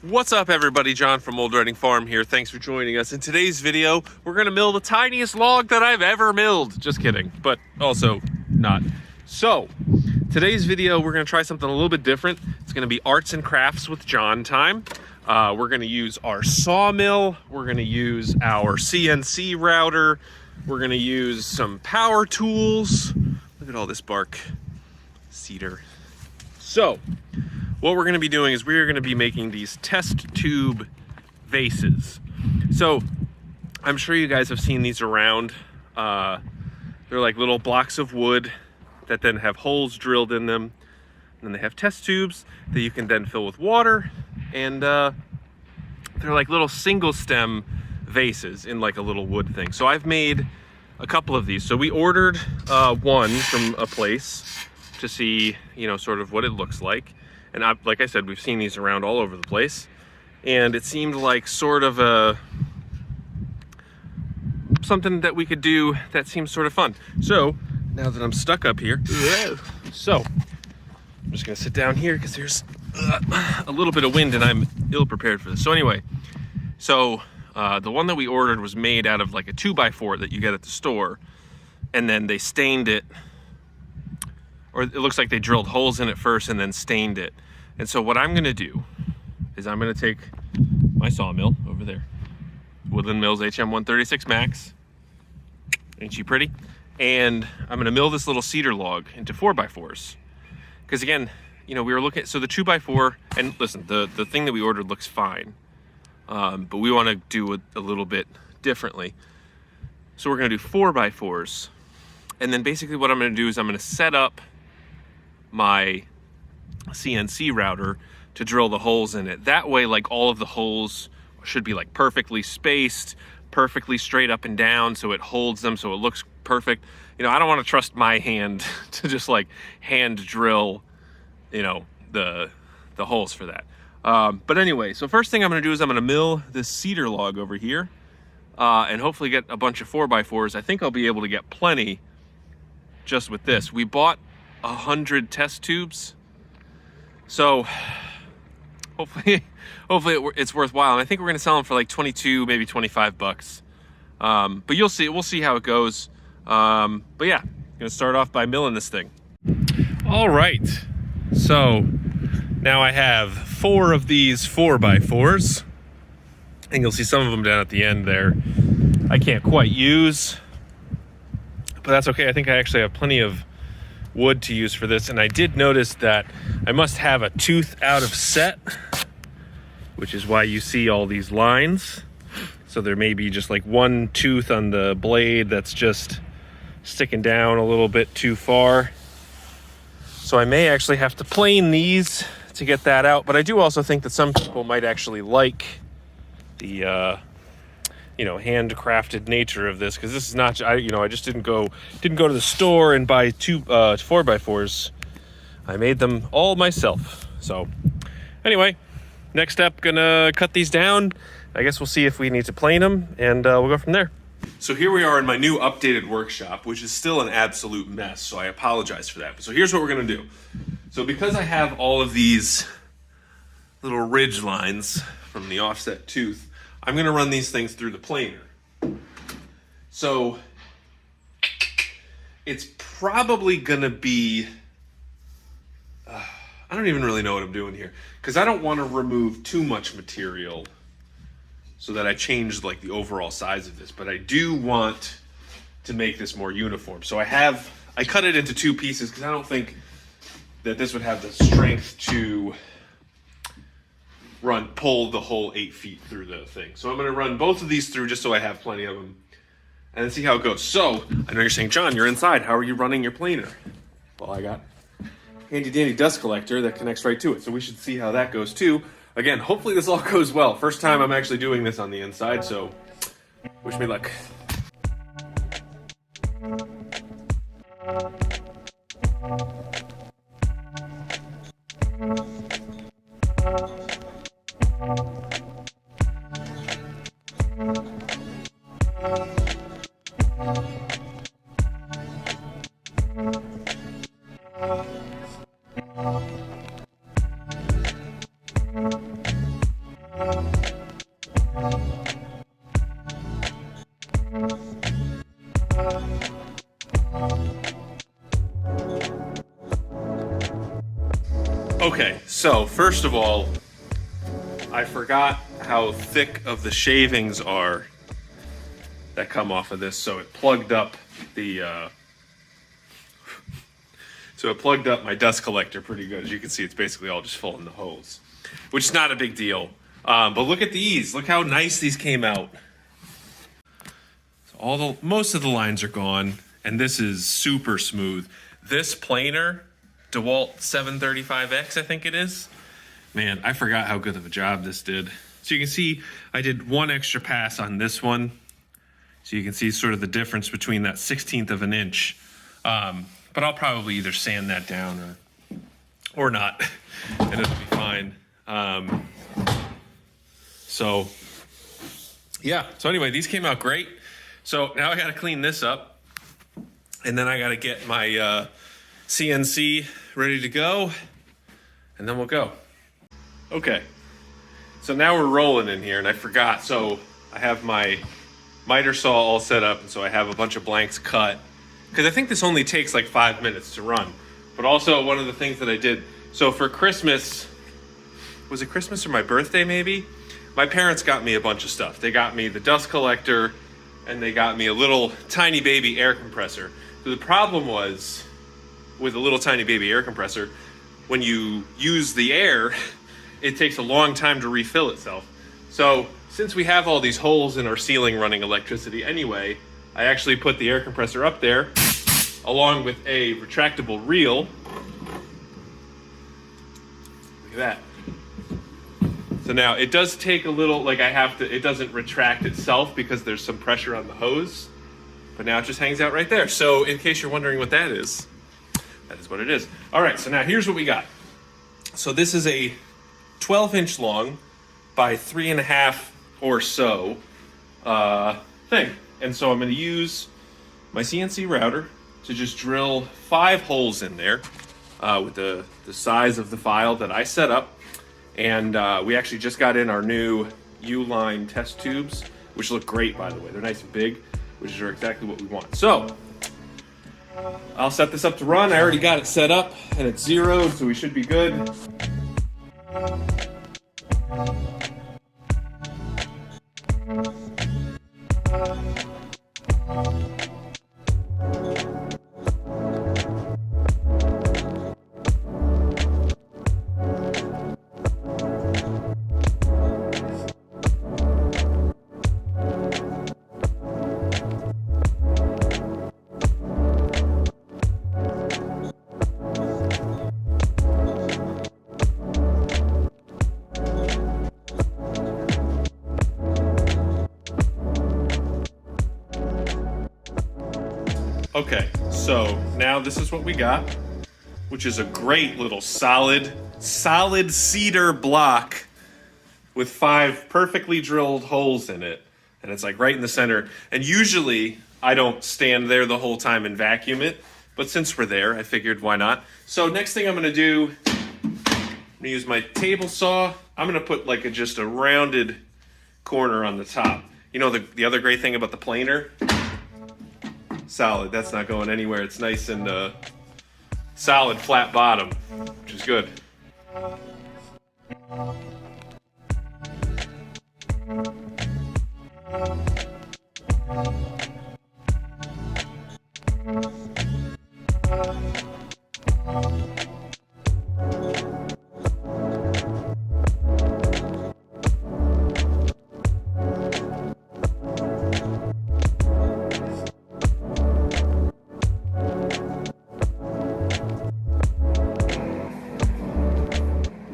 What's up everybody, John from Old Reading Farm here. Thanks for joining us. In today's video, we're gonna mill the tiniest log that I've ever milled. Just kidding, but also not. So, today's video, we're gonna try something a little bit different. It's gonna be arts and crafts with John time. We're gonna use our sawmill. We're gonna use our CNC router. We're gonna use some power tools. Look at all this bark, cedar. So, what we're gonna be doing is we're gonna be making these test tube vases. So I'm sure you guys have seen these around. They're like little blocks of wood that then have holes drilled in them. And then they have test tubes that you can then fill with water. And they're like little single stem vases in like a little wood thing. So I've made a couple of these. So we ordered one from a place to see, sort of what it looks like. And like I said, we've seen these around all over the place. And it seemed like sort of something that we could do that seems sort of fun. So now that I'm stuck up here, so I'm just gonna sit down here because there's a little bit of wind and I'm ill prepared for this. So anyway, the one that we ordered was made out of like a 2x4 that you get at the store. And then they stained it, or it looks like they drilled holes in it first and then stained it. And so what I'm gonna do is I'm gonna take my sawmill over there, Woodland Mills HM 136 Max. Ain't she pretty? And I'm gonna mill this little cedar log into 4x4s. Because again, we were looking at, so the 2x4, and listen, the thing that we ordered looks fine. But we wanna do it a little bit differently. So we're gonna do 4x4s. And then basically what I'm gonna do is I'm gonna set up my CNC router to drill the holes in it. That way, like all of the holes should be like perfectly spaced, perfectly straight up and down, so it holds them, so it looks perfect. I don't want to trust my hand to just like hand drill, the holes for that. But anyway, so first thing I'm gonna do is I'm gonna mill this cedar log over here, and hopefully get a bunch of 4x4s. I think I'll be able to get plenty just with this. We bought 100 test tubes, so hopefully it's worthwhile. And I think we're gonna sell them for like 22, maybe 25 bucks. But you'll see, we'll see how it goes. But yeah, gonna start off by milling this thing. All right, so now I have 4 of these 4x4s, and you'll see some of them down at the end there I can't quite use, but that's okay. I think I actually have plenty of wood to use for this. And I did notice that I must have a tooth out of set, which is why you see all these lines. So there may be just like one tooth on the blade that's just sticking down a little bit too far. So I may actually have to plane these to get that out. But I do also think that some people might actually like the handcrafted nature of this, because this is not, I just didn't go to the store and buy 2 4x4s. I made them all myself. So anyway, next step, gonna cut these down. I guess we'll see if we need to plane them, and we'll go from there. So here we are in my new updated workshop, which is still an absolute mess, so I apologize for that. So here's what we're gonna do. So because I have all of these little ridge lines from the offset tooth, I'm gonna run these things through the planer. So it's probably gonna be, I don't even really know what I'm doing here, because I don't want to remove too much material so that I change like the overall size of this, but I do want to make this more uniform. So I cut it into 2 pieces because I don't think that this would have the strength to pull the whole 8 feet through the thing. So I'm gonna run both of these through just so I have plenty of them and then see how it goes. So I know you're saying, John, you're inside. How are you running your planer? Well, I got handy dandy dust collector that connects right to it. So we should see how that goes too. Again, hopefully this all goes well. First time I'm actually doing this on the inside, so wish me luck. So first of all, I forgot how thick of the shavings are that come off of this, so it plugged up the my dust collector pretty good. As you can see, it's basically all just full in the hose, which is not a big deal. But look at these. Look how nice these came out. So most of the lines are gone, and this is super smooth. This planer, DeWalt 735X, I think it is. Man, I forgot how good of a job this did. So you can see I did one extra pass on this one. So you can see sort of the difference between that 1/16 of an inch. But I'll probably either sand that down or not, and it'll be fine. So yeah, so anyway, these came out great. So now I gotta clean this up, and then I gotta get my CNC ready to go, and then we'll go. Okay, so now we're rolling in here, and I forgot, so I have my miter saw all set up, and so I have a bunch of blanks cut, because I think this only takes like 5 minutes to run. But also one of the things that I did, so for Christmas, was it Christmas or my birthday maybe? My parents got me a bunch of stuff. They got me the dust collector, and they got me a little tiny baby air compressor. So the problem was, with a little tiny baby air compressor, when you use the air, it takes a long time to refill itself. So since we have all these holes in our ceiling running electricity anyway, I actually put the air compressor up there along with a retractable reel. Look at that. So now it does take a little, like it doesn't retract itself because there's some pressure on the hose, but now it just hangs out right there. So in case you're wondering what that is what it is. All right, so now here's what we got. So this is a 12-inch long by 3.5 or so thing. And so I'm gonna use my CNC router to just drill 5 holes in there with the size of the file that I set up. And we actually just got in our new U-line test tubes, which look great, by the way. They're nice and big, which are exactly what we want. So I'll set this up to run. I already got it set up, and it's zeroed, so we should be good. Okay, so now this is what we got, which is a great little solid cedar block with 5 perfectly drilled holes in it. And it's like right in the center. And usually I don't stand there the whole time and vacuum it, but since we're there, I figured why not. So next thing I'm gonna do, I'm gonna use my table saw. I'm gonna put like just a rounded corner on the top. You know, the other great thing about the planer, solid, that's not going anywhere. It's nice and solid flat bottom, which is good.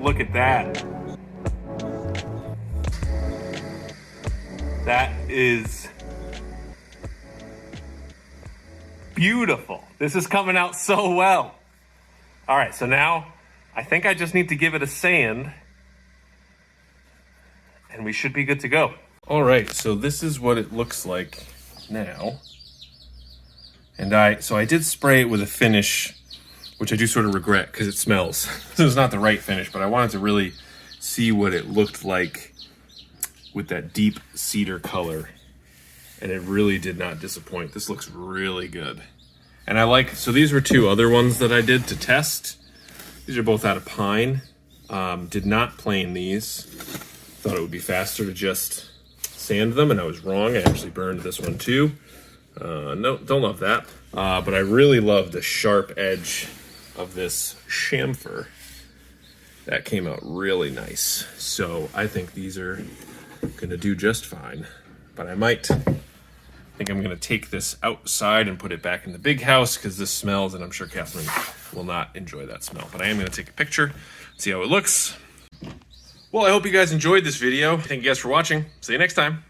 Look at that. That is beautiful. This is coming out so well. All right, so now I think I just need to give it a sand and we should be good to go. All right, so this is what it looks like now. And I did spray it with a finish, which I do sort of regret because it smells. So it's not the right finish, but I wanted to really see what it looked like with that deep cedar color. And it really did not disappoint. This looks really good. And I like, so these were 2 other ones that I did to test. These are both out of pine. Did not plane these. Thought it would be faster to just sand them, and I was wrong. I actually burned this one too. No, don't love that. But I really love the sharp edge of this chamfer. That came out really nice. So I think these are gonna do just fine. But I think I'm gonna take this outside and put it back in the big house because this smells, and I'm sure Catherine will not enjoy that smell. But I am gonna take a picture, see how it looks. Well, I hope you guys enjoyed this video. Thank you guys for watching. See you next time.